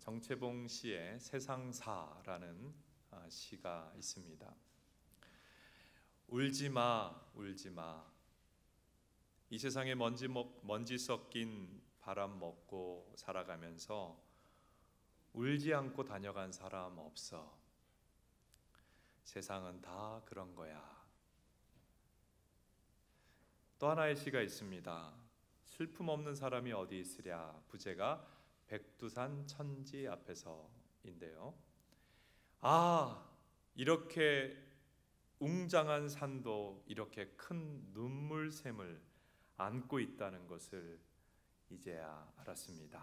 정채봉 시의 세상사라는 시가 있습니다. 울지마 울지마, 이 세상에 먼지 섞인 바람 먹고 살아가면서 울지 않고 다녀간 사람 없어. 세상은 다 그런 거야. 또 하나의 시가 있습니다. 슬픔 없는 사람이 어디 있으랴. 부제가 백두산 천지 앞에서인데요. 이렇게 웅장한 산도 이렇게 큰 눈물샘을 안고 있다는 것을 이제야 알았습니다.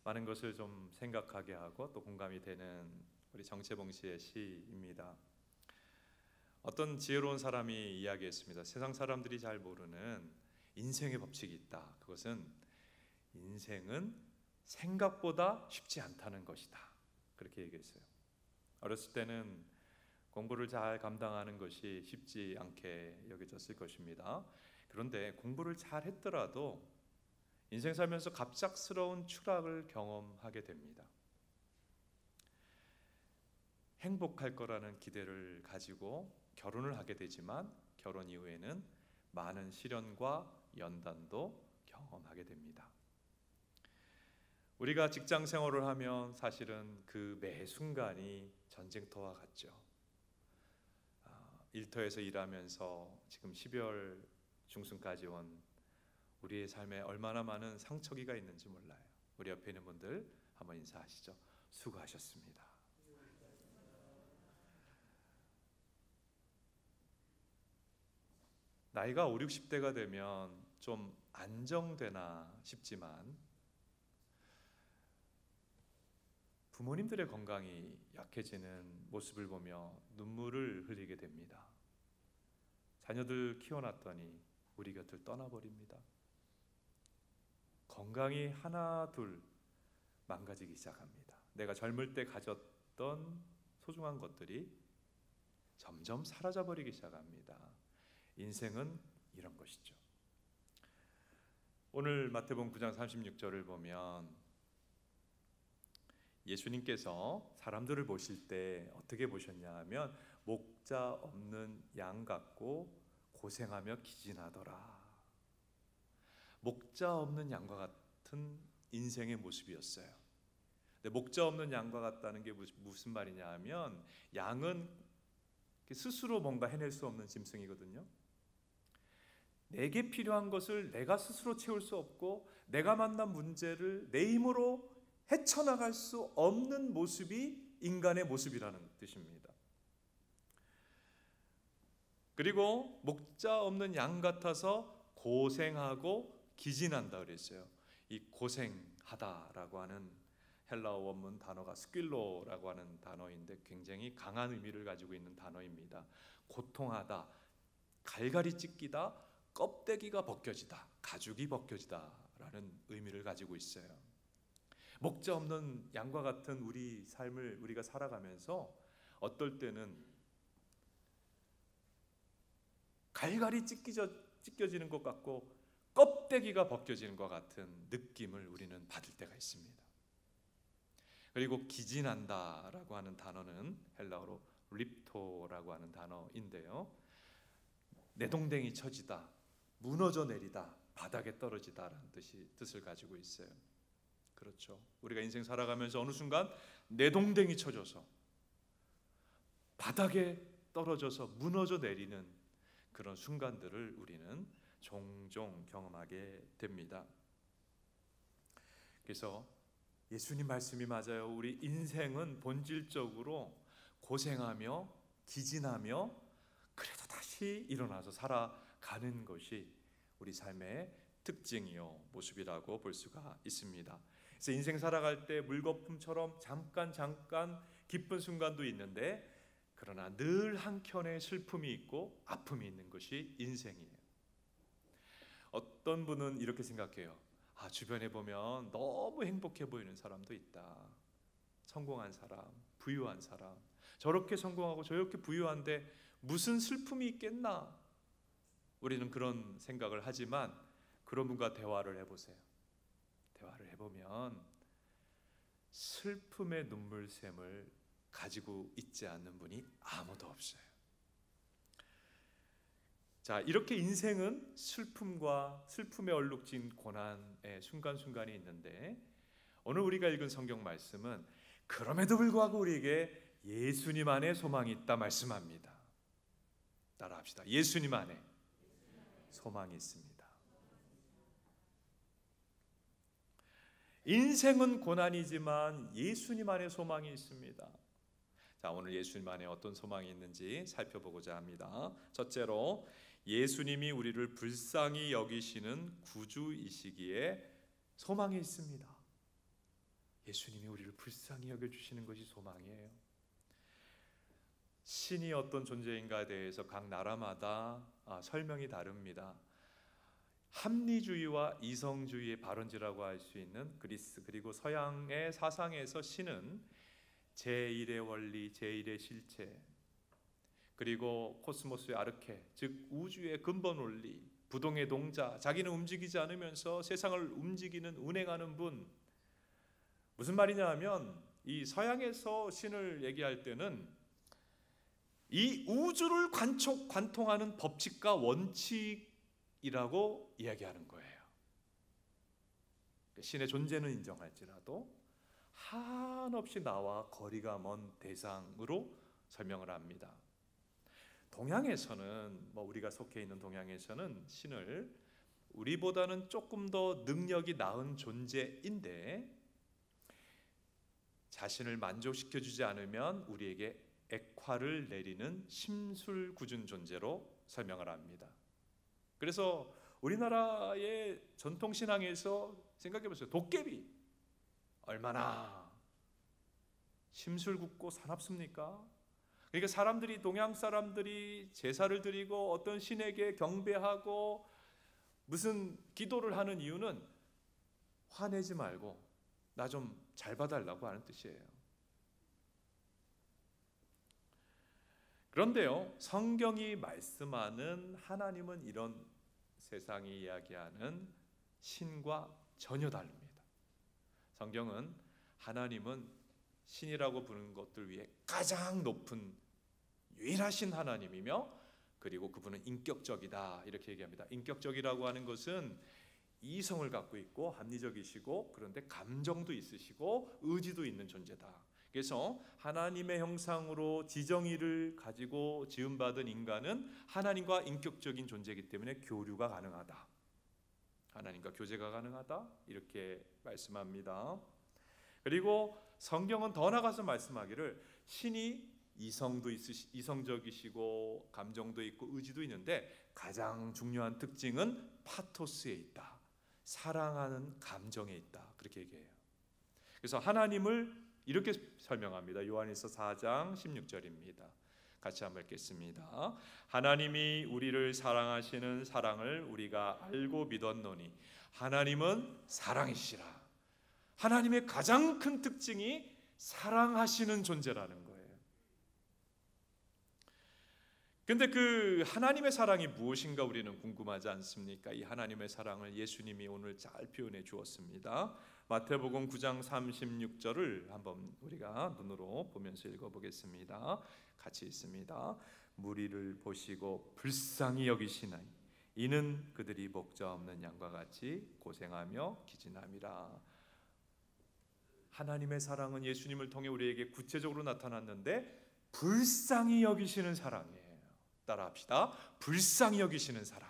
많은 것을 좀 생각하게 하고 또 공감이 되는 우리 정채봉 씨의 시입니다. 어떤 지혜로운 사람이 이야기했습니다. 세상 사람들이 잘 모르는 인생의 법칙이 있다. 그것은 인생은 생각보다 쉽지 않다는 것이다. 그렇게 얘기했어요. 어렸을 때는 공부를 잘 감당하는 것이 쉽지 않게 여겨졌을 것입니다. 그런데 공부를 잘 했더라도 인생 살면서 갑작스러운 추락을 경험하게 됩니다. 행복할 거라는 기대를 가지고 결혼을 하게 되지만 결혼 이후에는 많은 시련과 연단도 경험하게 됩니다. 우리가 직장 생활을 하면 사실은 그 매 순간이 전쟁터와 같죠. 일터에서 일하면서 지금 12월 중순까지 온 우리의 삶에 얼마나 많은 상처기가 있는지 몰라요. 우리 옆에 있는 분들 한번 인사하시죠. 수고하셨습니다. 나이가 5, 60대가 되면 좀 안정되나 싶지만 부모님들의 건강이 약해지는 모습을 보며 눈물을 흘리게 됩니다. 자녀들 키워놨더니 우리 곁을 떠나버립니다. 건강이 하나 둘 망가지기 시작합니다. 내가 젊을 때 가졌던 소중한 것들이 점점 사라져버리기 시작합니다. 인생은 이런 것이죠. 오늘 마태복음 9장 36절을 보면 예수님께서 사람들을 보실 때 어떻게 보셨냐 하면 목자 없는 양 같고 고생하며 기진하더라. 목자 없는 양과 같은 인생의 모습이었어요. 근데 목자 없는 양과 같다는 게 무슨 말이냐 하면 양은 스스로 뭔가 해낼 수 없는 짐승이거든요. 내게 필요한 것을 내가 스스로 채울 수 없고 내가 만난 문제를 내 힘으로 헤쳐나갈 수 없는 모습이 인간의 모습이라는 뜻입니다. 그리고 목자 없는 양 같아서 고생하고 기진한다 그랬어요. 이 고생하다라고 하는 헬라어 원문 단어가 스퀼로라고 하는 단어인데 굉장히 강한 의미를 가지고 있는 단어입니다. 고통하다, 갈갈이 찢기다, 껍데기가 벗겨지다, 가죽이 벗겨지다라는 의미를 가지고 있어요. 목자 없는 양과 같은 우리 삶을 우리가 살아가면서 어떨 때는 갈갈이 찢겨지는 것 같고 껍데기가 벗겨지는 것 같은 느낌을 우리는 받을 때가 있습니다. 그리고 기진한다라고 하는 단어는 헬라어로 립토라고 하는 단어인데요. 내동댕이 쳐지다, 무너져 내리다, 바닥에 떨어지다라는 뜻을 가지고 있어요. 그렇죠. 우리가 인생 살아가면서 어느 순간 내동댕이 쳐져서 바닥에 떨어져서 무너져 내리는 그런 순간들을 우리는 종종 경험하게 됩니다. 그래서 예수님 말씀이 맞아요. 우리 인생은 본질적으로 고생하며 기진하며 그래도 다시 일어나서 살아가는 것이 우리 삶의 특징이요 모습이라고 볼 수가 있습니다. 그래서 인생 살아갈 때 물거품처럼 잠깐 기쁜 순간도 있는데 그러나 늘 한켠에 슬픔이 있고 아픔이 있는 것이 인생이에요. 어떤 분은 이렇게 생각해요. 주변에 보면 너무 행복해 보이는 사람도 있다. 성공한 사람, 부유한 사람, 저렇게 성공하고 저렇게 부유한데 무슨 슬픔이 있겠나? 우리는 그런 생각을 하지만 그런 분과 대화를 해보세요. 대화를 해보면 슬픔의 눈물샘을 가지고 있지 않는 분이 아무도 없어요. 자, 이렇게 인생은 슬픔에 얼룩진 고난의 순간순간이 있는데, 오늘 우리가 읽은 성경 말씀은 그럼에도 불구하고 우리에게 예수님 안에 소망이 있다 말씀합니다. 따라합시다. 예수님 안에 소망이 있습니다. 인생은 고난이지만 예수님 안에 소망이 있습니다. 자, 오늘 예수님 안에 어떤 소망이 있는지 살펴보고자 합니다. 첫째로, 예수님이 우리를 불쌍히 여기시는 구주이시기에 소망이 있습니다. 예수님이 우리를 불쌍히 여겨주시는 것이 소망이에요. 신이 어떤 존재인가에 대해서 각 나라마다 설명이 다릅니다. 합리주의와 이성주의의 발원지라고 할 수 있는 그리스, 그리고 서양의 사상에서 신은 제1의 원리, 제1의 실체, 그리고 코스모스의 아르케, 즉 우주의 근본 원리, 부동의 동자, 자기는 움직이지 않으면서 세상을 움직이는, 운행하는 분. 무슨 말이냐 하면, 이 서양에서 신을 얘기할 때는 이 우주를 관통하는 법칙과 원칙이라고 이야기하는 거예요. 신의 존재는 인정할지라도 한없이 나와 거리가 먼 대상으로 설명을 합니다. 동양에서는, 우리가 속해 있는 동양에서는 신을 우리보다는 조금 더 능력이 나은 존재인데, 자신을 만족시켜주지 않으면 우리에게 액화를 내리는 심술궂은 존재로 설명을 합니다. 그래서 우리나라의 전통신앙에서 생각해보세요. 도깨비 얼마나 심술궂고 사납습니까? 그러니까 사람들이, 동양 사람들이 제사를 드리고 어떤 신에게 경배하고 무슨 기도를 하는 이유는 화내지 말고 나 좀 잘 봐달라고 하는 뜻이에요. 그런데요, 성경이 말씀하는 하나님은 이런 세상이 이야기하는 신과 전혀 다릅니다. 성경은 하나님은 신이라고 부르는 것들 위해 가장 높은 유일하신 하나님이며, 그리고 그분은 인격적이다 이렇게 얘기합니다. 인격적이라고 하는 것은 이성을 갖고 있고 합리적이시고, 그런데 감정도 있으시고 의지도 있는 존재다. 그래서 하나님의 형상으로 지정의를 가지고 지음받은 인간은 하나님과 인격적인 존재이기 때문에 교류가 가능하다, 하나님과 교제가 가능하다 이렇게 말씀합니다. 그리고 성경은 더 나가서 말씀하기를 신이 이성적이시고 감정도 있고 의지도 있는데 가장 중요한 특징은 파토스에 있다, 사랑하는 감정에 있다, 그렇게 얘기해요. 그래서 하나님을 이렇게 설명합니다. 요한일서 4장 16절입니다. 같이 한번 읽겠습니다. 하나님이 우리를 사랑하시는 사랑을 우리가 알고 믿었노니 하나님은 사랑이시라. 하나님의 가장 큰 특징이 사랑하시는 존재라는 거예요. 근데 그 하나님의 사랑이 무엇인가 우리는 궁금하지 않습니까? 이 하나님의 사랑을 예수님이 오늘 잘 표현해 주었습니다. 마태복음 9장 36절을 한번 우리가 눈으로 보면서 읽어보겠습니다. 같이 읽습니다. 무리를 보시고 불쌍히 여기시나니 이는 그들이 목자 없는 양과 같이 고생하며 기진함이라. 하나님의 사랑은 예수님을 통해 우리에게 구체적으로 나타났는데 불쌍히 여기시는 사랑이에요. 따라합시다. 불쌍히 여기시는 사랑.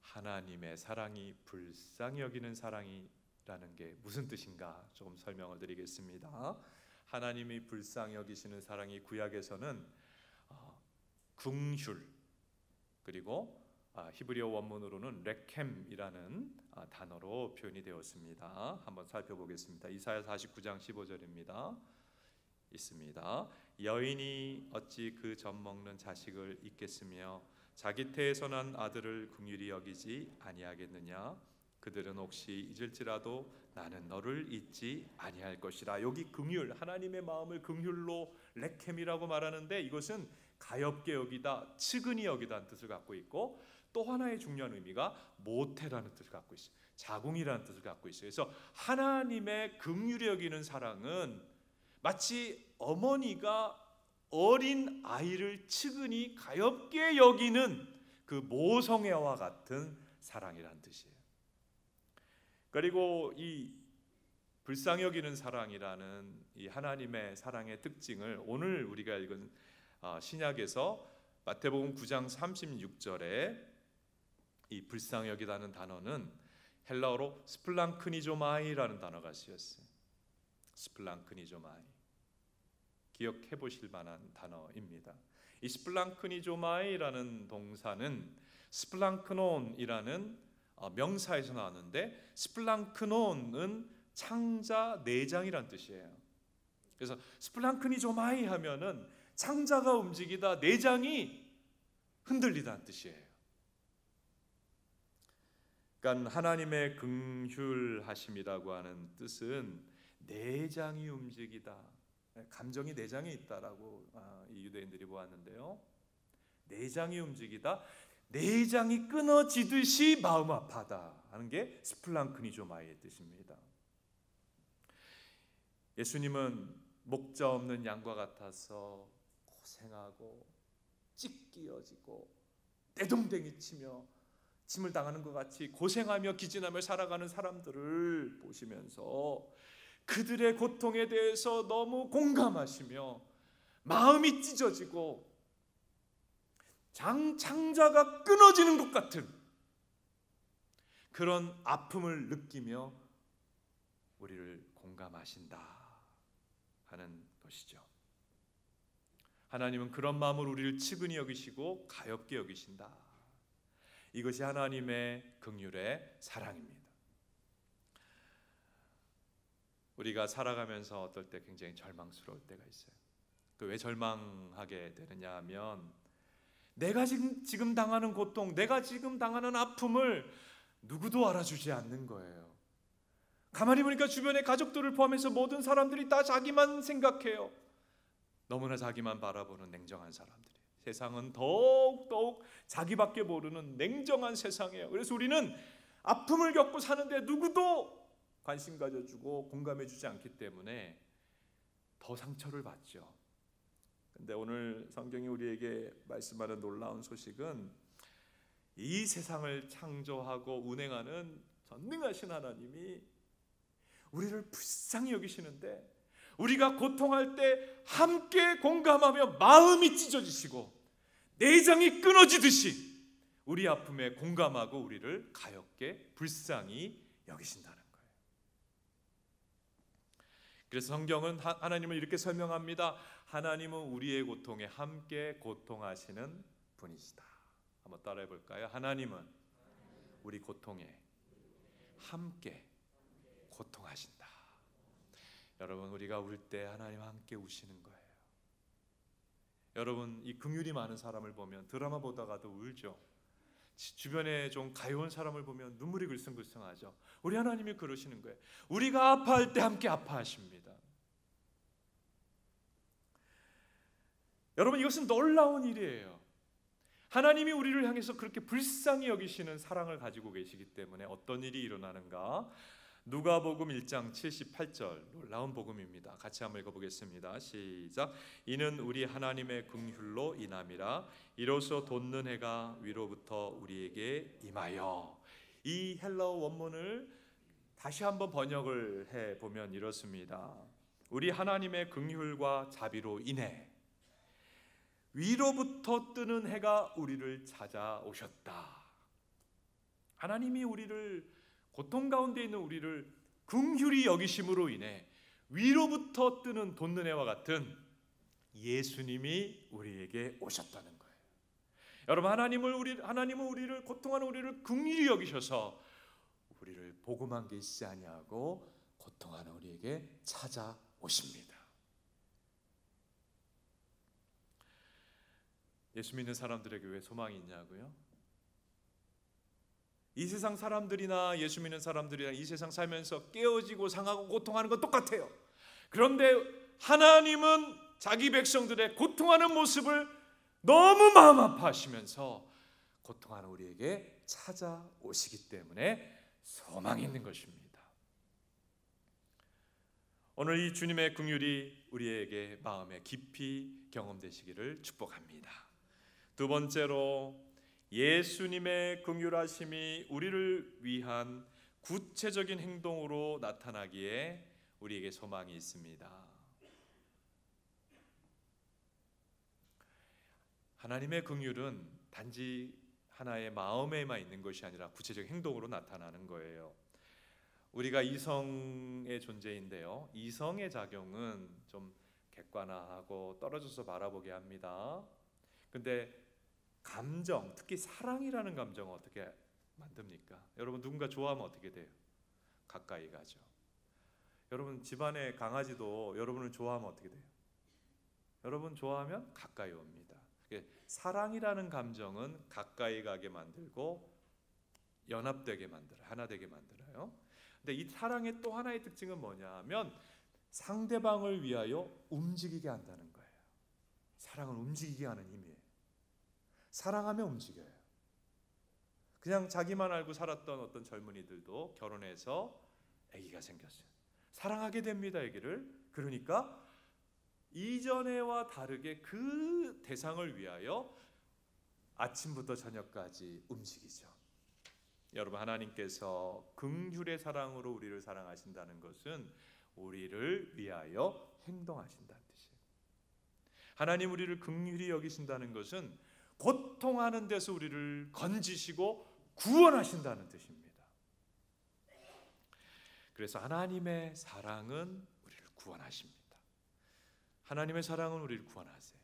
하나님의 사랑이 불쌍히 여기는 사랑이라는 게 무슨 뜻인가 조금 설명을 드리겠습니다. 하나님이 불쌍히 여기시는 사랑이 구약에서는 긍휼, 그리고 히브리어 원문으로는 레켐이라는 단어로 표현이 되었습니다. 한번 살펴보겠습니다. 이사야 49장 15절입니다. 있습니다. 여인이 어찌 그 젖 먹는 자식을 잊겠으며 자기 태에서 난 아들을 긍휼히 여기지 아니하겠느냐. 그들은 혹시 잊을지라도 나는 너를 잊지 아니할 것이라. 여기 긍휼, 하나님의 마음을 긍휼로 레켐이라고 말하는데 이것은 가엾게 여기다, 측은히 여기다는 뜻을 갖고 있고, 또 하나의 중요한 의미가 모태라는 뜻을 갖고 있어요. 자궁이라는 뜻을 갖고 있어요. 그래서 하나님의 긍휼히 여기는 사랑은 마치 어머니가 어린 아이를 측은히 가엾게 여기는 그 모성애와 같은 사랑이라는 뜻이에요. 그리고 이 불쌍히 여기는 사랑이라는 이 하나님의 사랑의 특징을 오늘 우리가 읽은 신약에서 마태복음 9장 36절에 이 불쌍히 여기다는 단어는 헬라어로 스플랑크니조마이라는 단어가 쓰였어요. 스플랑크니조마이, 기억해 보실 만한 단어입니다. 이 스플랑크니조마이라는 동사는 스플랑크논이라는 명사에서 나왔는데, 스플랑크논은 창자 내장이란 뜻이에요. 그래서 스플랑크니조마이 하면은 창자가 움직이다 내장이 흔들리다는 뜻이에요. 그러니까 하나님의 긍휼하심이라고 하는 뜻은 내장이 움직이다, 감정이 내장에 있다라고 이 유대인들이 보았는데요. 내장이 움직이다, 내장이 끊어지듯이 마음 아파하다 하는 게 스플랑크니조마이의 뜻입니다. 예수님은 목자 없는 양과 같아서 고생하고 찢기어지고 떼동댕이 치며 짐을 당하는 것 같이 고생하며 기진하며 살아가는 사람들을 보시면서 그들의 고통에 대해서 너무 공감하시며 마음이 찢어지고 창자가 끊어지는 것 같은 그런 아픔을 느끼며 우리를 공감하신다 하는 것이죠. 하나님은 그런 마음을 우리를 측은히 여기시고 가엾게 여기신다. 이것이 하나님의 긍휼의 사랑입니다. 우리가 살아가면서 어떨 때 굉장히 절망스러울 때가 있어요. 왜 절망하게 되느냐 하면 내가 지금 당하는 고통, 내가 지금 당하는 아픔을 누구도 알아주지 않는 거예요. 가만히 보니까 주변의 가족들을 포함해서 모든 사람들이 다 자기만 생각해요. 너무나 자기만 바라보는 냉정한 사람들이. 세상은 더욱 자기밖에 모르는 냉정한 세상이에요. 그래서 우리는 아픔을 겪고 사는데 누구도 관심 가져주고 공감해주지 않기 때문에 더 상처를 받죠. 근데 오늘 성경이 우리에게 말씀하는 놀라운 소식은 이 세상을 창조하고 운행하는 전능하신 하나님이 우리를 불쌍히 여기시는데, 우리가 고통할 때 함께 공감하며 마음이 찢어지시고 내장이 끊어지듯이 우리 아픔에 공감하고 우리를 가엾게 불쌍히 여기신다는 거예요. 그래서 성경은 하나님을 이렇게 설명합니다. 하나님은 우리의 고통에 함께 고통하시는 분이시다. 한번 따라해 볼까요? 하나님은 우리 고통에 함께 고통하신다. 여러분, 우리가 울 때 하나님 함께 우시는 거예요. 여러분, 이 긍휼이 많은 사람을 보면 드라마 보다가도 울죠. 주변에 좀 가여운 사람을 보면 눈물이 글썽글썽하죠. 우리 하나님이 그러시는 거예요. 우리가 아파할 때 함께 아파하십니다. 여러분, 이것은 놀라운 일이에요. 하나님이 우리를 향해서 그렇게 불쌍히 여기시는 사랑을 가지고 계시기 때문에 어떤 일이 일어나는가? 누가복음 1장 78절, 놀라운 복음입니다. 같이 한번 읽어보겠습니다. 시작. 이는 우리 하나님의 긍휼로 인함이라. 이로써 돋는 해가 위로부터 우리에게 임하여. 이 헬라어 원문을 다시 한번 번역을 해보면 이렇습니다. 우리 하나님의 긍휼과 자비로 인해 위로부터 뜨는 해가 우리를 찾아오셨다. 하나님이 우리를, 고통 가운데 있는 우리를 긍휼히 여기심으로 인해 위로부터 뜨는 돋는 해와 같은 예수님이 우리에게 오셨다는 거예요. 여러분, 하나님은 우리를, 고통하는 우리를 긍휼히 여기셔서 우리를 복음한 게 있지 아니하고 고통하는 우리에게 찾아오십니다. 예수 믿는 사람들에게 왜 소망이 있냐고요? 이 세상 사람들이나 예수 믿는 사람들이나 이 세상 살면서 깨어지고 상하고 고통하는 건 똑같아요. 그런데 하나님은 자기 백성들의 고통하는 모습을 너무 마음 아파하시면서 고통하는 우리에게 찾아오시기 때문에 소망이 있는 것입니다. 오늘 이 주님의 긍휼이 우리에게 마음에 깊이 경험되시기를 축복합니다. 두 번째로 예수님의 긍휼하심이 우리를 위한 구체적인 행동으로 나타나기에 우리에게 소망이 있습니다. 하나님의 긍휼은 단지 하나의 마음에만 있는 것이 아니라 구체적 행동으로 나타나는 거예요. 우리가 이성의 존재인데요, 이성의 작용은 좀 객관화하고 떨어져서 바라보게 합니다. 근데 감정, 특히 사랑이라는 감정은 어떻게 만듭니까? 여러분 누군가 좋아하면 어떻게 돼요? 가까이 가죠. 여러분 집안의 강아지도 여러분을 좋아하면 어떻게 돼요? 여러분 좋아하면 가까이 옵니다. 사랑이라는 감정은 가까이 가게 만들고 연합되게 만들어요. 하나 되게 만들어요. 근데 이 사랑의 또 하나의 특징은 뭐냐면 상대방을 위하여 움직이게 한다는 거예요. 사랑은 움직이게 하는 힘이에요. 사랑하면 움직여요. 그냥 자기만 알고 살았던 어떤 젊은이들도 결혼해서 아기가 생겼어요. 사랑하게 됩니다, 아기를. 그러니까 이전에와 다르게 그 대상을 위하여 아침부터 저녁까지 움직이죠. 여러분, 하나님께서 긍휼의 사랑으로 우리를 사랑하신다는 것은 우리를 위하여 행동하신다는 뜻이에요. 하나님 우리를 긍휼히 여기신다는 것은 고통하는 데서 우리를 건지시고 구원하신다는 뜻입니다. 그래서 하나님의 사랑은 우리를 구원하십니다. 하나님의 사랑은 우리를 구원하세요.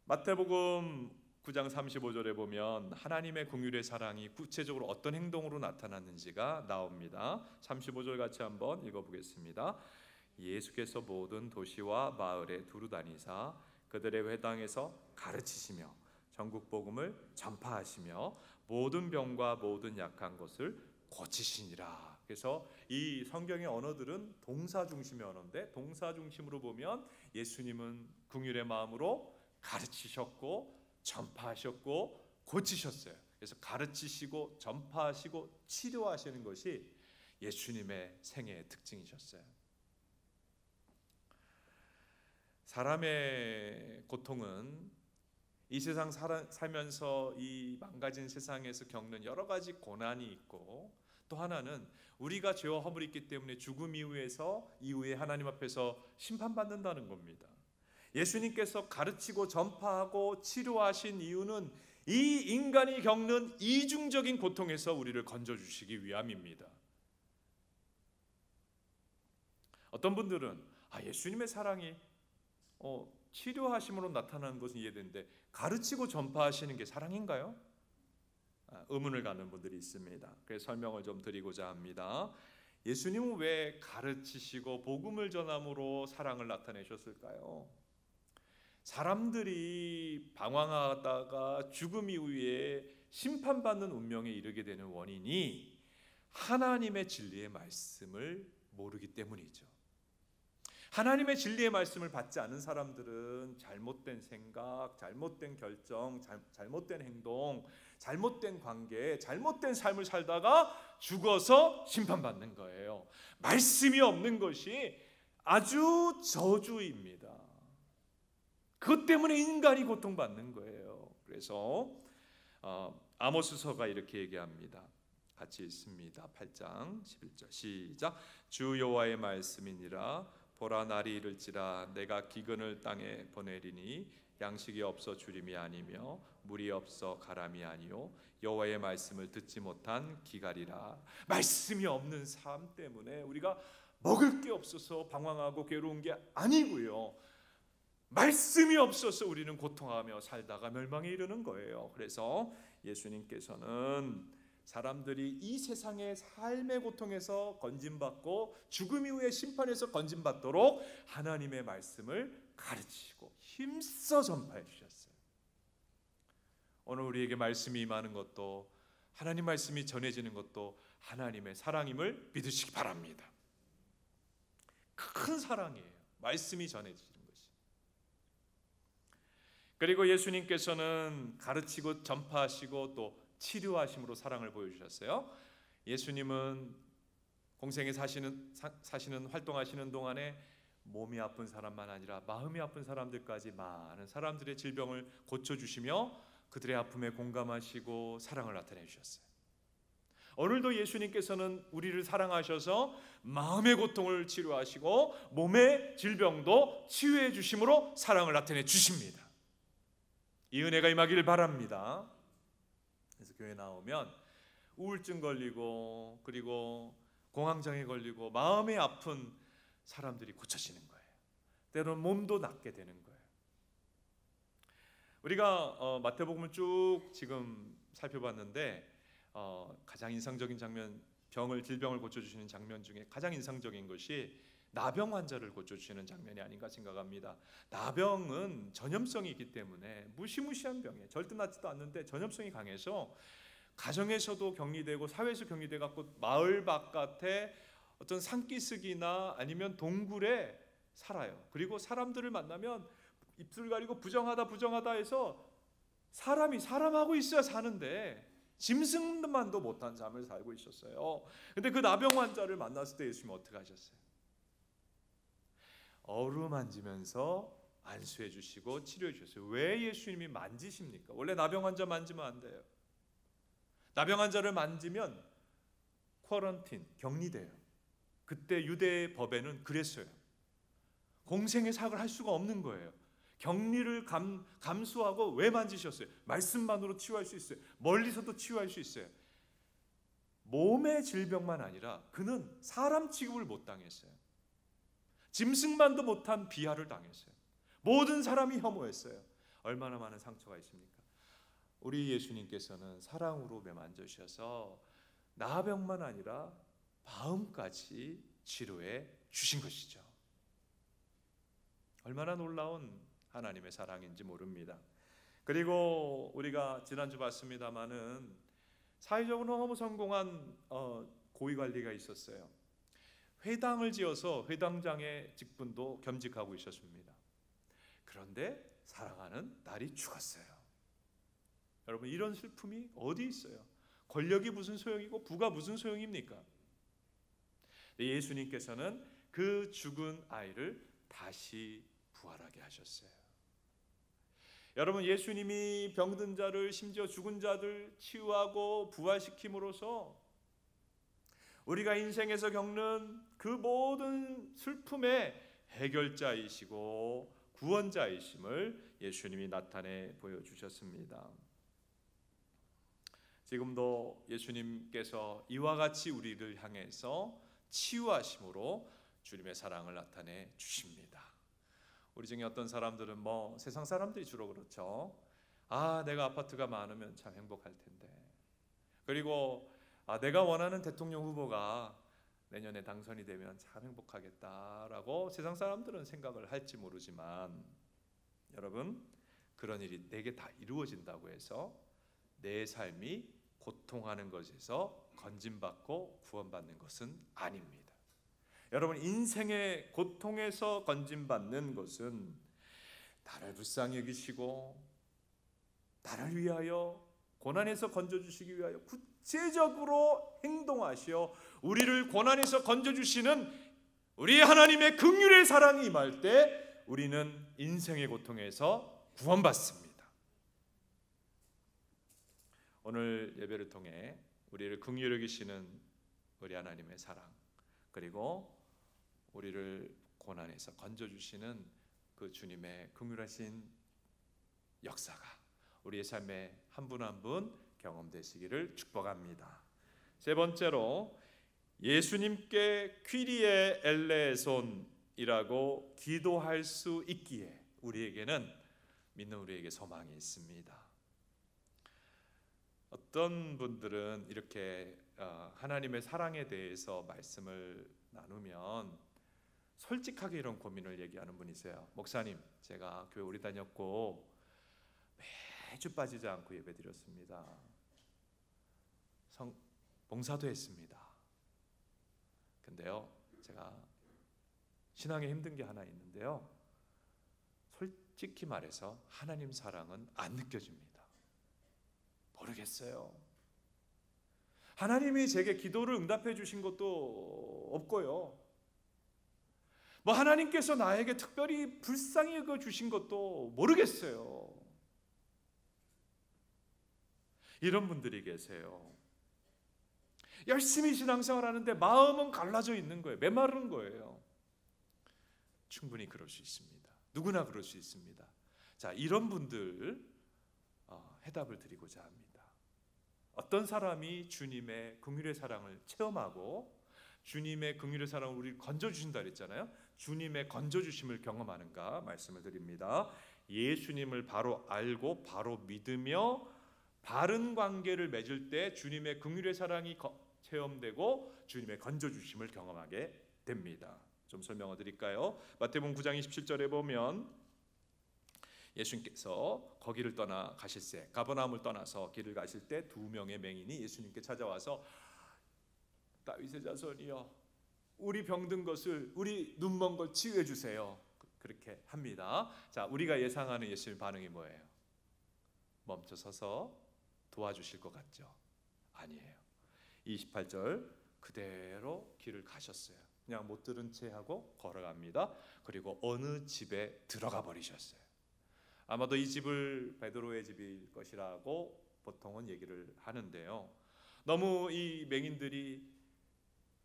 마태복음 9장 35절에 보면 하나님의 긍휼의 사랑이 구체적으로 어떤 행동으로 나타났는지가 나옵니다. 35절 같이 한번 읽어보겠습니다. 예수께서 모든 도시와 마을에 두루 다니사 그들의 회당에서 가르치시며 전국 복음을 전파하시며 모든 병과 모든 약한 것을 고치시니라. 그래서 이 성경의 언어들은 동사 중심의 언어인데, 동사 중심으로 보면 예수님은 긍휼의 마음으로 가르치셨고 전파하셨고 고치셨어요. 그래서 가르치시고 전파하시고 치료하시는 것이 예수님의 생애의 특징이셨어요. 사람의 고통은 이 세상 살면서 이 망가진 세상에서 겪는 여러 가지 고난이 있고, 또 하나는 우리가 죄와 허물이 있기 때문에 죽음 이후에 하나님 앞에서 심판받는다는 겁니다. 예수님께서 가르치고 전파하고 치료하신 이유는 이 인간이 겪는 이중적인 고통에서 우리를 건져주시기 위함입니다. 어떤 분들은 예수님의 사랑이 치료하심으로 나타나는 것은 이해되는데 가르치고 전파하시는 게 사랑인가요? 의문을 갖는 분들이 있습니다. 그래서 설명을 좀 드리고자 합니다. 예수님은 왜 가르치시고 복음을 전함으로 사랑을 나타내셨을까요? 사람들이 방황하다가 죽음 이후에 심판받는 운명에 이르게 되는 원인이 하나님의 진리의 말씀을 모르기 때문이죠. 하나님의 진리의 말씀을 받지 않은 사람들은 잘못된 생각, 잘못된 결정, 잘못된 행동, 잘못된 관계, 잘못된 삶을 살다가 죽어서 심판받는 거예요. 말씀이 없는 것이 아주 저주입니다. 그것 때문에 인간이 고통받는 거예요. 그래서 아모스서가 이렇게 얘기합니다. 같이 읽습니다. 8장 11절 시작. 주 여호와의 말씀이니라. 보라 날이 이를지라 내가 기근을 땅에 보내리니 양식이 없어 주림이 아니며 물이 없어 가람이 아니요 여호와의 말씀을 듣지 못한 기갈이라. 말씀이 없는 삶 때문에 우리가 먹을 게 없어서 방황하고 괴로운 게 아니고요, 말씀이 없어서 우리는 고통하며 살다가 멸망에 이르는 거예요. 그래서 예수님께서는 사람들이 이 세상의 삶의 고통에서 건진받고 죽음 이후의 심판에서 건진받도록 하나님의 말씀을 가르치시고 힘써 전파해 주셨어요. 오늘 우리에게 말씀이 임하는 것도, 하나님 말씀이 전해지는 것도 하나님의 사랑임을 믿으시기 바랍니다. 큰 사랑이에요. 말씀이 전해지는 것이. 그리고 예수님께서는 가르치고 전파하시고 또 치료하심으로 사랑을 보여주셨어요. 예수님은 공생에 사시는 활동하시는 동안에 몸이 아픈 사람만 아니라 마음이 아픈 사람들까지 많은 사람들의 질병을 고쳐주시며 그들의 아픔에 공감하시고 사랑을 나타내 주셨어요. 오늘도 예수님께서는 우리를 사랑하셔서 마음의 고통을 치료하시고 몸의 질병도 치유해 주심으로 사랑을 나타내 주십니다. 이 은혜가 임하기를 바랍니다. 그래서 교회 나오면 우울증 걸리고 그리고 공황장애 걸리고 마음이 아픈 사람들이 고쳐지는 거예요. 때로는 몸도 낫게 되는 거예요. 우리가 마태복음을 쭉 지금 살펴봤는데 가장 인상적인 장면, 질병을 고쳐주시는 장면 중에 가장 인상적인 것이 나병 환자를 고쳐주시는 장면이 아닌가 생각합니다. 나병은 전염성이 있기 때문에 무시무시한 병이에요. 절대 낫지도 않는데 전염성이 강해서 가정에서도 격리되고 사회에서 격리돼 갖고 마을 바깥에 어떤 산기슭이나 아니면 동굴에 살아요. 그리고 사람들을 만나면 입술 가리고 부정하다 해서 사람이 사람하고 있어야 사는데 짐승만도 못한 삶을 살고 있었어요. 근데 그 나병 환자를 만났을 때 예수님은 어떻게 하셨어요? 어루만지면서 안수해 주시고 치료해 주셨어요. 왜 예수님이 만지십니까? 원래 나병 환자 만지면 안 돼요. 나병 환자를 만지면 쿼런틴, 격리돼요. 그때 유대 법에는 그랬어요. 공생의 사역을 할 수가 없는 거예요. 격리를 감수하고 왜 만지셨어요? 말씀만으로 치유할 수 있어요. 멀리서도 치유할 수 있어요. 몸의 질병만 아니라 그는 사람 취급을 못 당했어요. 짐승만도 못한 비하를 당했어요. 모든 사람이 혐오했어요. 얼마나 많은 상처가 있습니까? 우리 예수님께서는 사랑으로 매만져 주셔서 나병만 아니라 마음까지 치료해 주신 것이죠. 얼마나 놀라운 하나님의 사랑인지 모릅니다. 그리고 우리가 지난주 봤습니다마는 사회적으로 너무 성공한 고위관리가 있었어요. 회당을 지어서 회당장의 직분도 겸직하고 있었습니다. 그런데 사랑하는 딸이 죽었어요. 여러분, 이런 슬픔이 어디 있어요? 권력이 무슨 소용이고 부가 무슨 소용입니까? 예수님께서는 그 죽은 아이를 다시 부활하게 하셨어요. 여러분, 예수님이 병든 자를, 심지어 죽은 자들 치유하고 부활시킴으로써 우리가 인생에서 겪는 그 모든 슬픔의 해결자이시고 구원자이심을 예수님이 나타내 보여주셨습니다. 지금도 예수님께서 이와 같이 우리를 향해서 치유하심으로 주님의 사랑을 나타내 주십니다. 우리 중에 어떤 사람들은 세상 사람들이 주로 그렇죠. 내가 아파트가 많으면 참 행복할 텐데. 그리고 내가 원하는 대통령 후보가 내년에 당선이 되면 참 행복하겠다라고 세상 사람들은 생각을 할지 모르지만, 여러분, 그런 일이 내게 다 이루어진다고 해서 내 삶이 고통하는 것에서 건진받고 구원받는 것은 아닙니다. 여러분, 인생의 고통에서 건진받는 것은 나를 불쌍히 여기시고 나를 위하여 고난에서 건져주시기 위하여 구체적으로 행동하시어 우리를 고난에서 건져주시는 우리 하나님의 긍휼의 사랑이 임할 때 우리는 인생의 고통에서 구원받습니다. 오늘 예배를 통해 우리를 긍휼히 여기시는 우리 하나님의 사랑, 그리고 우리를 고난에서 건져주시는 그 주님의 긍휼하신 역사가 우리의 삶에 한 분 한 분 경험되시기를 축복합니다. 세 번째로, 예수님께 퀴리에 엘레손이라고 기도할 수 있기에 우리에게는, 믿는 우리에게 소망이 있습니다. 어떤 분들은 이렇게 하나님의 사랑에 대해서 말씀을 나누면 솔직하게 이런 고민을 얘기하는 분이 있어요. 목사님, 제가 교회 오래 다녔고 매주 빠지지 않고 예배드렸습니다. 봉사도 했습니다. 근데요, 제가 신앙에 힘든 게 하나 있는데요, 솔직히 말해서 하나님 사랑은 안 느껴집니다. 모르겠어요. 하나님이 제게 기도를 응답해 주신 것도 없고요. 뭐 하나님께서 나에게 특별히 불쌍히 여겨 주신 것도 모르겠어요. 이런 분들이 계세요. 열심히 신앙생활 하는데 마음은 갈라져 있는 거예요. 메마른 거예요. 충분히 그럴 수 있습니다. 누구나 그럴 수 있습니다. 자, 이런 분들 해답을 드리고자 합니다. 어떤 사람이 주님의 긍휼의 사랑을 체험하고 주님의 긍휼의 사랑을 우리를 건져주신다 그랬잖아요. 주님의 건져주심을 경험하는가 말씀을 드립니다. 예수님을 바로 알고 바로 믿으며 바른 관계를 맺을 때 주님의 긍휼의 사랑이 체험되고 주님의 건져주심을 경험하게 됩니다. 좀 설명을 드릴까요? 마태복음 9장 27절에 보면 예수님께서 거기를 떠나 가실새 가버나움을 떠나서 길을 가실 때 두 명의 맹인이 예수님께 찾아와서 다윗의 자손이여 우리 병든 것을 우리 눈먼 걸 치유해 주세요. 그렇게 합니다. 자, 우리가 예상하는 예수님의 반응이 뭐예요? 멈춰서서 도와주실 것 같죠? 아니에요. 28절 그대로 길을 가셨어요. 그냥 못 들은 채 하고 걸어갑니다. 그리고 어느 집에 들어가 버리셨어요. 아마도 이 집을 베드로의 집일 것이라고 보통은 얘기를 하는데요. 너무 이 맹인들이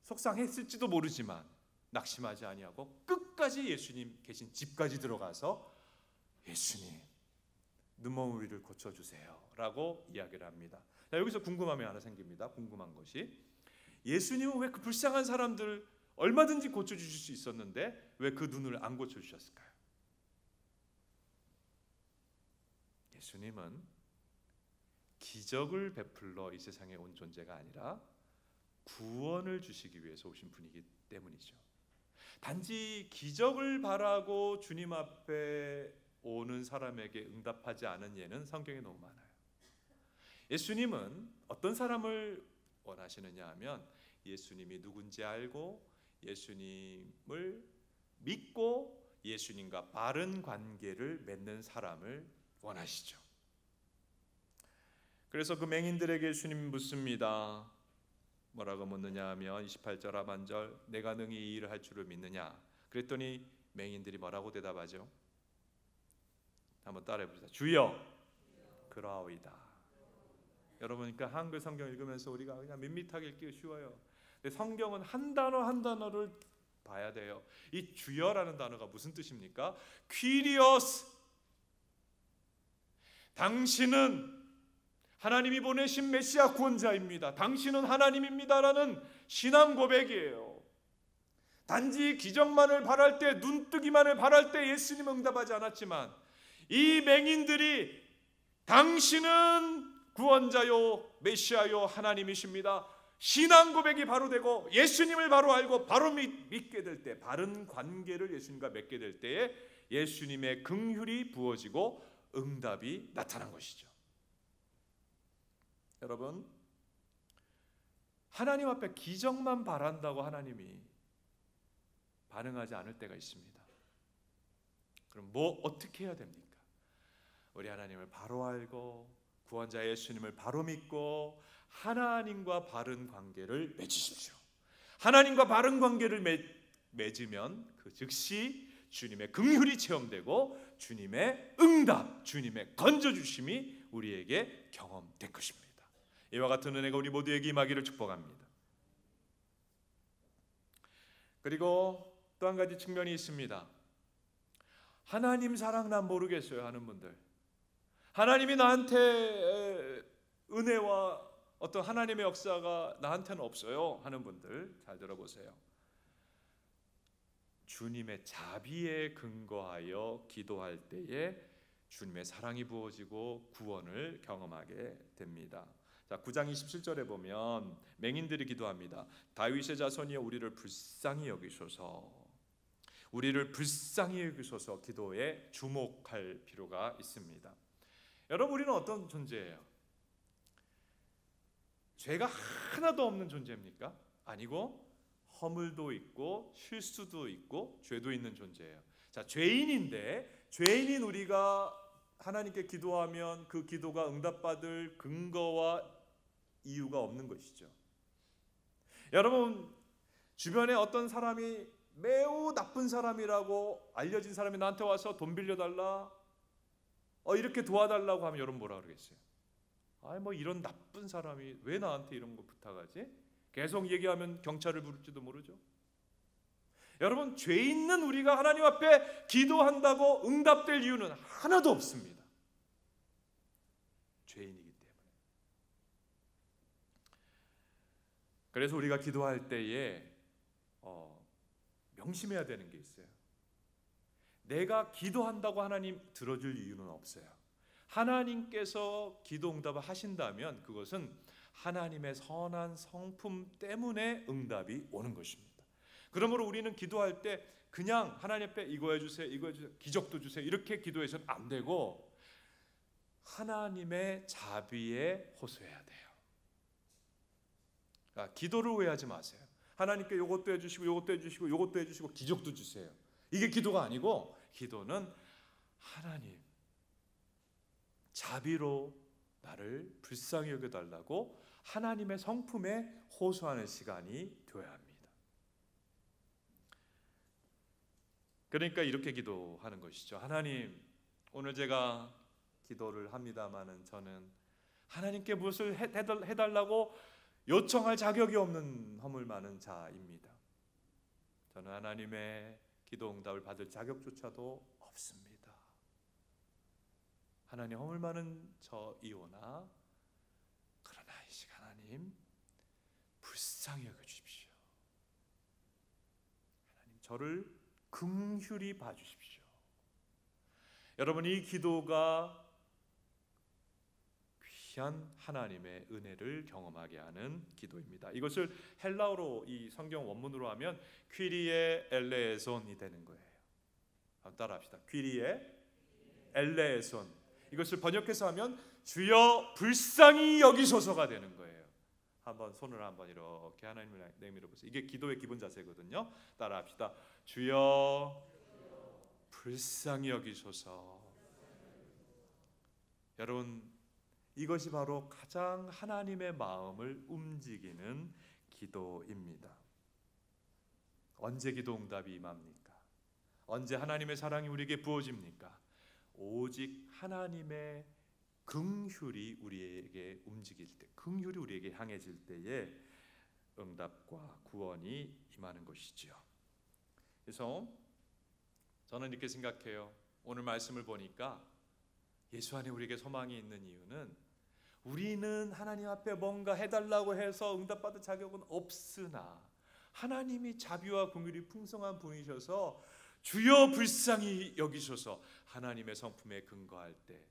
속상했을지도 모르지만 낙심하지 아니하고 끝까지 예수님 계신 집까지 들어가서 예수님 눈먼 우리를 고쳐주세요 라고 이야기를 합니다. 자, 여기서 궁금함이 하나 생깁니다. 궁금한 것이 예수님은 왜 그 불쌍한 사람들 얼마든지 고쳐주실 수 있었는데 왜 그 눈을 안 고쳐주셨을까요? 예수님은 기적을 베풀러 이 세상에 온 존재가 아니라 구원을 주시기 위해서 오신 분이기 때문이죠. 단지 기적을 바라고 주님 앞에 오는 사람에게 응답하지 않은 예는 성경에 너무 많아요. 예수님은 어떤 사람을 원하시느냐 하면 예수님이 누군지 알고 예수님을 믿고 예수님과 바른 관계를 맺는 사람을 원하시죠. 그래서 그 맹인들에게 예수님 묻습니다. 뭐라고 묻느냐 하면 28절 하반절 내가 능히 이 일을 할 줄을 믿느냐. 그랬더니 맹인들이 뭐라고 대답하죠? 한번 따라해 보시죠. 주여 그러하오이다. 여러분, 그러니까 한글 성경 읽으면서 우리가 그냥 밋밋하게 읽기 쉬워요. 근데 성경은 한 단어 한 단어를 봐야 돼요. 이 주여라는 단어가 무슨 뜻입니까? 퀴리오스, 당신은 하나님이 보내신 메시아 구원자입니다. 당신은 하나님입니다라는 신앙 고백이에요. 단지 기적만을 바랄 때, 눈뜨기만을 바랄 때 예수님 응답하지 않았지만 이 맹인들이 당신은 구원자요 메시아요 하나님이십니다. 신앙 고백이 바로 되고 예수님을 바로 알고 바로 믿게 될 때, 바른 관계를 예수님과 맺게 될 때에 예수님의 긍휼이 부어지고 응답이 나타난 것이죠. 여러분, 하나님 앞에 기적만 바란다고 하나님이 반응하지 않을 때가 있습니다. 그럼 뭐 어떻게 해야 됩니까? 우리 하나님을 바로 알고 구원자 예수님을 바로 믿고 하나님과 바른 관계를 맺으십시오. 하나님과 바른 관계를 맺으면 그 즉시 주님의 긍휼이 체험되고 주님의 응답, 주님의 건져주심이 우리에게 경험될 것입니다. 이와 같은 은혜가 우리 모두에게 임하기를 축복합니다. 그리고 또 한 가지 측면이 있습니다. 하나님 사랑 난 모르겠어요 하는 분들, 하나님이 나한테 은혜와 어떤 하나님의 역사가 나한테는 없어요 하는 분들 잘 들어보세요. 주님의 자비에 근거하여 기도할 때에 주님의 사랑이 부어지고 구원을 경험하게 됩니다. 자, 9장 27절에 보면 맹인들이 기도합니다. 다윗의 자손이여 우리를 불쌍히 여기소서. 우리를 불쌍히 여기소서 기도에 주목할 필요가 있습니다. 여러분, 우리는 어떤 존재예요? 죄가 하나도 없는 존재입니까? 아니고 허물도 있고 실수도 있고 죄도 있는 존재예요. 자, 죄인인 우리가 하나님께 기도하면 그 기도가 응답받을 근거와 이유가 없는 것이죠. 여러분, 주변에 어떤 사람이 매우 나쁜 사람이라고 알려진 사람이 나한테 와서 돈 빌려달라, 이렇게 도와달라고 하면 여러분 뭐라 그러겠어요? 뭐 이런 나쁜 사람이 왜 나한테 이런 거 부탁하지? 계속 얘기하면 경찰을 부를지도 모르죠. 여러분, 죄 있는 우리가 하나님 앞에 기도한다고 응답될 이유는 하나도 없습니다. 죄인이기 때문에. 그래서 우리가 기도할 때에 명심해야 되는 게 있어요. 내가 기도한다고 하나님 들어줄 이유는 없어요. 하나님께서 기도 응답을 하신다면 그것은 하나님의 선한 성품 때문에 응답이 오는 것입니다. 그러므로 우리는 기도할 때 그냥 하나님 앞에 이거 해주세요, 이거 해주세요, 기적도 주세요 이렇게 기도해서는 안 되고 하나님의 자비에 호소해야 돼요. 그러니까 기도를 오해하지 마세요. 하나님께 이것도 해주시고 이것도 해주시고 이것도 해주시고 기적도 주세요. 이게 기도가 아니고, 기도는 하나님 자비로 나를 불쌍히 여겨달라고 하나님의 성품에 호소하는 시간이 되어야 합니다. 그러니까 이렇게 기도하는 것이죠. 하나님, 오늘 제가 기도를 합니다마는 저는 하나님께 무엇을 해달라고 요청할 자격이 없는 허물 많은 자입니다. 저는 하나님의 기도 응답을 받을 자격조차도 없습니다. 하나님, 허물 많은 저이오나 그러나 이 시간 하나님 불쌍히 여겨주십시오. 하나님, 저를 긍휼히 봐주십시오. 여러분, 이 기도가 귀한 하나님의 은혜를 경험하게 하는 기도입니다. 이것을 헬라어로 이 성경 원문으로 하면 퀴리에 엘레손이 되는 거예요. 한번 따라합시다. 퀴리에 엘레손. 이것을 번역해서 하면 주여 불쌍히 여기소서가 되는 거예요. 한번 손을 한번 이렇게 하나님을 내밀어 보세요. 이게 기도의 기본 자세거든요. 따라합시다. 주여 불쌍히 여기소서. 여러분, 이것이 바로 가장 하나님의 마음을 움직이는 기도입니다. 언제 기도 응답이 임합니까? 언제 하나님의 사랑이 우리에게 부어집니까? 오직 하나님의 긍휼이 우리에게 움직일 때, 긍휼이 우리에게 향해질 때에 응답과 구원이 임하는 것이지요. 그래서 저는 이렇게 생각해요. 오늘 말씀을 보니까 예수 안에 우리에게 소망이 있는 이유는, 우리는 하나님 앞에 뭔가 해달라고 해서 응답받을 자격은 없으나 하나님이 자비와 긍휼이 풍성한 분이셔서 주여 불쌍히 여기셔서 하나님의 성품에 근거할 때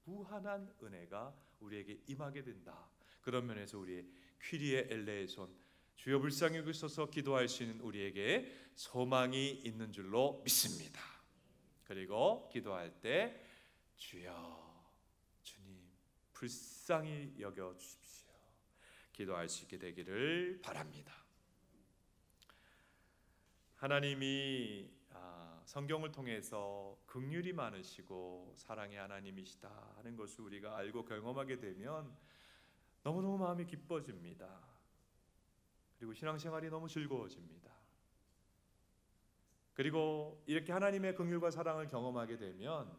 무한한 은혜가 우리에게 임하게 된다. 그런 면에서 우리의 퀴리에 엘레손, 주여 불쌍히 여기소서 기도할 수 있는 우리에게 소망이 있는 줄로 믿습니다. 그리고 기도할 때 주여 주님 불쌍히 여겨주십시오, 기도할 수 있게 되기를 바랍니다. 하나님이 성경을 통해서 긍휼이 많으시고 사랑의 하나님이시다 하는 것을 우리가 알고 경험하게 되면 너무너무 마음이 기뻐집니다. 그리고 신앙생활이 너무 즐거워집니다. 그리고 이렇게 하나님의 긍휼과 사랑을 경험하게 되면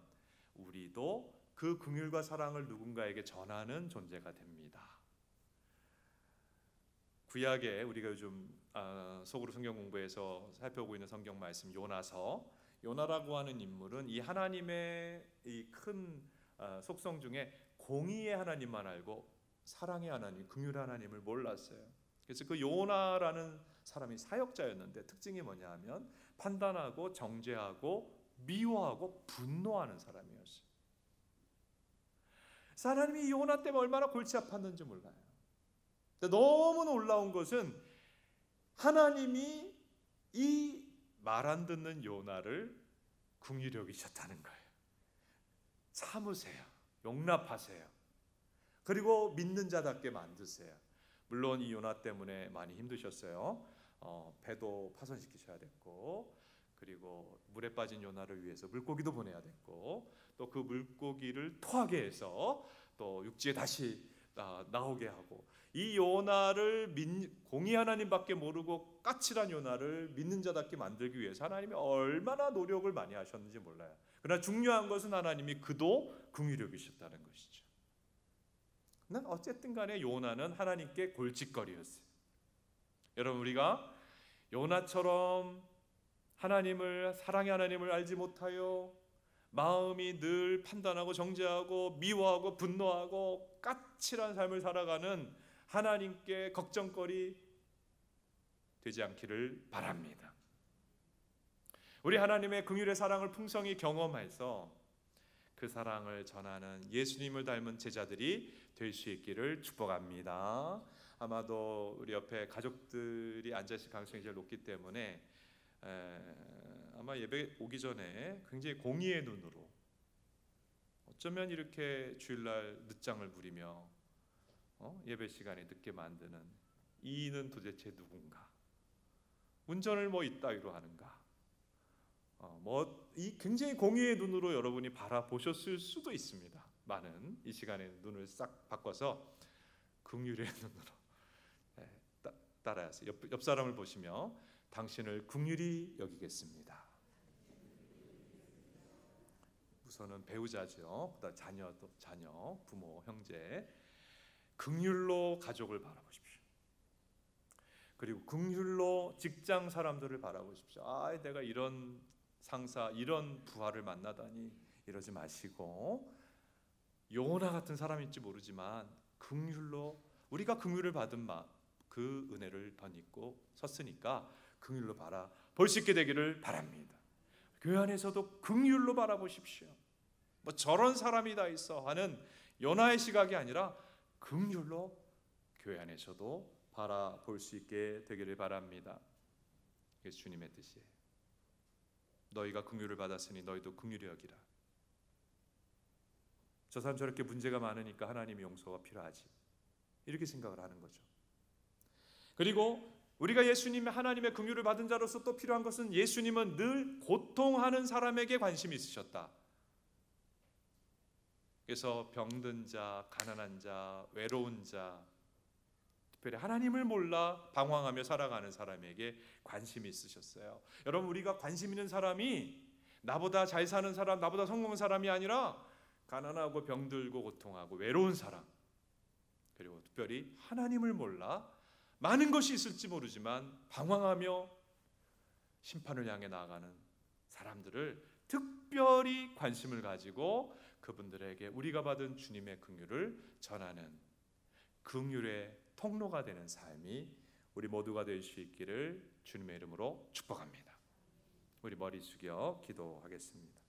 우리도 그 긍휼과 사랑을 누군가에게 전하는 존재가 됩니다. 구약에 우리가 요즘 속으로 성경 공부해서 살펴보고 있는 성경 말씀 요나라고 하는 인물은 이 하나님의 이 큰 속성 중에 공의의 하나님만 알고 사랑의 하나님, 긍휼의 하나님을 몰랐어요. 그래서 그 요나라는 사람이 사역자였는데 특징이 뭐냐 하면 판단하고 정죄하고 미워하고 분노하는 사람이었어요. 하나님이 요나 때문에 얼마나 골치 아팠는지 몰라요. 너무 놀라운 것은 하나님이 이 말 안 듣는 요나를 긍휼히 여기셨다는 거예요. 참으세요. 용납하세요. 그리고 믿는 자답게 만드세요. 물론 이 요나 때문에 많이 힘드셨어요. 배도 파손시키셔야 됐고, 그리고 물에 빠진 요나를 위해서 물고기도 보내야 됐고, 또 그 물고기를 토하게 해서 또 육지에 다시 나오게 하고, 이 요나를 공의 하나님밖에 모르고 까칠한 요나를 믿는 자답게 만들기 위해서 하나님이 얼마나 노력을 많이 하셨는지 몰라요. 그러나 중요한 것은 하나님이 그도 긍휼히 여기셨다는 것이죠. 어쨌든 간에 요나는 하나님께 골칫거리였어요. 여러분, 우리가 요나처럼 하나님을, 사랑의 하나님을 알지 못하여 마음이 늘 판단하고 정죄하고 미워하고 분노하고 까칠한 삶을 살아가는 하나님께 걱정거리 되지 않기를 바랍니다. 우리 하나님의 긍휼의 사랑을 풍성히 경험해서 그 사랑을 전하는 예수님을 닮은 제자들이 될 수 있기를 축복합니다. 아마도 우리 옆에 가족들이 앉아있을 가능성이 제일 높기 때문에 아마 예배 오기 전에 굉장히 공의의 눈으로, 어쩌면 이렇게 주일날 늦장을 부리며 예배 시간에 늦게 만드는 이는 도대체 누군가? 운전을 이따위로 하는가? 이 굉장히 공의의 눈으로 여러분이 바라보셨을 수도 있습니다. 많은 이 시간에 눈을 싹 바꿔서 긍휼의 눈으로 따라하세요. 옆 사람을 보시며 당신을 긍휼히 여기겠습니다. 우선은 배우자죠. 그다음 자녀, 부모, 형제. 긍휼로 가족을 바라보십시오. 그리고 긍휼로 직장 사람들을 바라보십시오. 내가 이런 상사, 이런 부하를 만나다니, 이러지 마시고, 요나 같은 사람일지 모르지만 긍휼로, 우리가 긍휼을 받은 그 은혜를 덧입고 섰으니까 긍휼로 바라볼 수 있게 되기를 바랍니다. 교회 안에서도 긍휼로 바라보십시오. 저런 사람이 다 있어 하는 요나의 시각이 아니라 긍휼로 교회 안에서도 바라볼 수 있게 되기를 바랍니다. 이게 주님의 뜻이에요. 너희가 긍휼을 받았으니 너희도 긍휼히 여기라. 저 사람 저렇게 문제가 많으니까 하나님의 용서가 필요하지, 이렇게 생각을 하는 거죠. 그리고 우리가 예수님의 하나님의 긍휼을 받은 자로서 또 필요한 것은, 예수님은 늘 고통하는 사람에게 관심이 있으셨다. 그래서 병든 자, 가난한 자, 외로운 자, 특별히 하나님을 몰라 방황하며 살아가는 사람에게 관심이 있으셨어요. 여러분, 우리가 관심 있는 사람이 나보다 잘 사는 사람, 나보다 성공한 사람이 아니라 가난하고 병들고 고통하고 외로운 사람, 그리고 특별히 하나님을 몰라 많은 것이 있을지 모르지만 방황하며 심판을 향해 나아가는 사람들을 특별히 관심을 가지고 그분들에게 우리가 받은 주님의 긍휼을 전하는 긍휼의 통로가 되는 삶이 우리 모두가 될 수 있기를 주님의 이름으로 축복합니다. 우리 머리 숙여 기도하겠습니다.